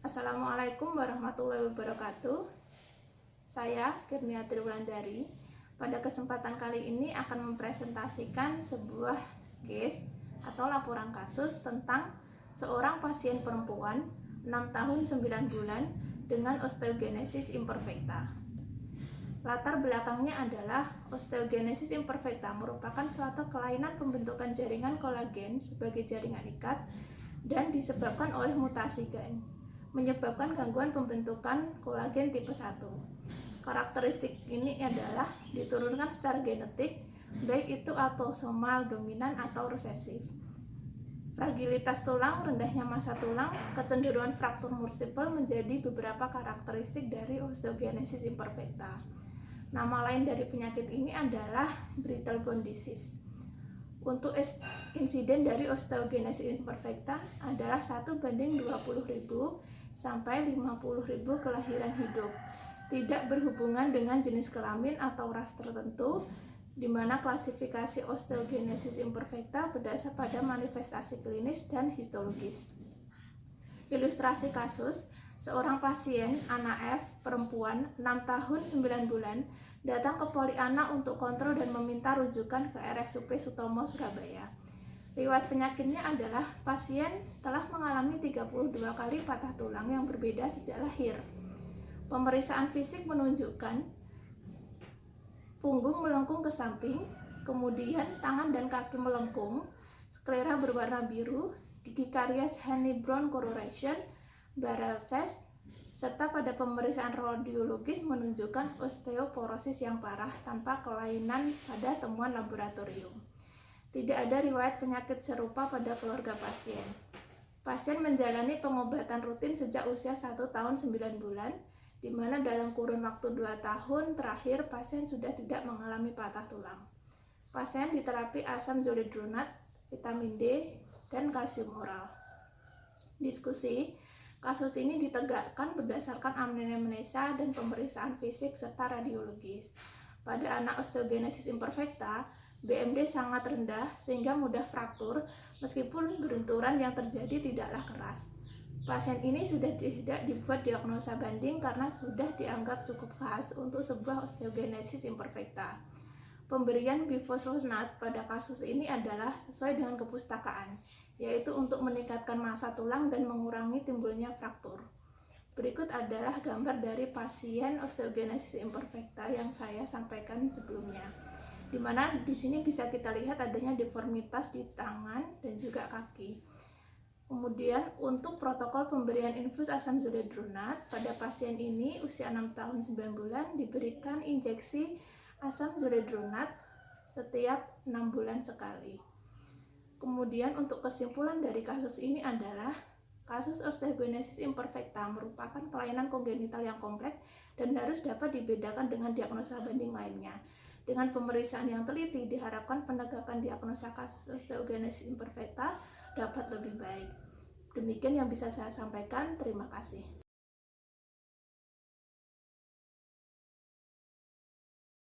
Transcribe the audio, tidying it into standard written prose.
Assalamualaikum warahmatullahi wabarakatuh. Saya Kurniati Wulandari. Pada kesempatan kali ini akan mempresentasikan sebuah case atau laporan kasus tentang seorang pasien perempuan 6 tahun 9 bulan dengan osteogenesis imperfecta. Latar belakangnya adalah osteogenesis imperfecta merupakan suatu kelainan pembentukan jaringan kolagen sebagai jaringan ikat dan disebabkan oleh mutasi gen, menyebabkan gangguan pembentukan kolagen tipe 1. Karakteristik ini adalah diturunkan secara genetik, baik itu autosomal dominan atau resesif. Fragilitas tulang, rendahnya massa tulang, kecenderungan fraktur multiple menjadi beberapa karakteristik dari osteogenesis imperfecta. Nama lain dari penyakit ini adalah brittle bone disease. Untuk insiden dari osteogenesis imperfecta adalah 1:20.000 sampai 50.000 kelahiran hidup. Tidak berhubungan dengan jenis kelamin atau ras tertentu, di mana klasifikasi osteogenesis imperfecta berdasar pada manifestasi klinis dan histologis. Ilustrasi kasus, seorang pasien, anak F, perempuan, 6 tahun 9 bulan, datang ke Poliana untuk kontrol dan meminta rujukan ke RSUP Sutomo, Surabaya. Riwayat penyakitnya adalah pasien telah mengalami 32 kali patah tulang yang berbeda sejak lahir. Pemeriksaan fisik menunjukkan punggung melengkung ke samping, kemudian tangan dan kaki melengkung, sklera berwarna biru, gigi karies Henny-Brown coloration, barrel chest, serta pada pemeriksaan radiologis menunjukkan osteoporosis yang parah tanpa kelainan pada temuan laboratorium. Tidak ada riwayat penyakit serupa pada keluarga pasien. Pasien menjalani pengobatan rutin sejak usia 1 tahun 9 bulan, di mana dalam kurun waktu 2 tahun terakhir pasien sudah tidak mengalami patah tulang. Pasien diterapi asam zoledronat, vitamin D, dan kalsium oral. Diskusi, kasus ini ditegakkan berdasarkan anamnesa dan pemeriksaan fisik serta radiologis. Pada anak osteogenesis imperfecta, BMD sangat rendah sehingga mudah fraktur meskipun benturan yang terjadi tidaklah keras. Pasien ini sudah tidak dibuat diagnosa banding karena sudah dianggap cukup khas untuk sebuah osteogenesis imperfecta. Pemberian bifosfonat pada kasus ini adalah sesuai dengan kepustakaan, yaitu untuk meningkatkan massa tulang dan mengurangi timbulnya fraktur. Berikut adalah gambar dari pasien osteogenesis imperfecta yang saya sampaikan sebelumnya, di mana di sini bisa kita lihat adanya deformitas di tangan dan juga kaki. Kemudian untuk protokol pemberian infus asam zoledronat pada pasien ini usia 6 tahun 9 bulan diberikan injeksi asam zoledronat setiap 6 bulan sekali. Kemudian untuk kesimpulan dari kasus ini adalah kasus osteogenesis imperfecta merupakan kelainan kongenital yang kompleks dan harus dapat dibedakan dengan diagnosa banding lainnya. Dengan pemeriksaan yang teliti diharapkan penegakan diagnosa kasus osteogenesis imperfecta dapat lebih baik. Demikian yang bisa saya sampaikan. Terima kasih.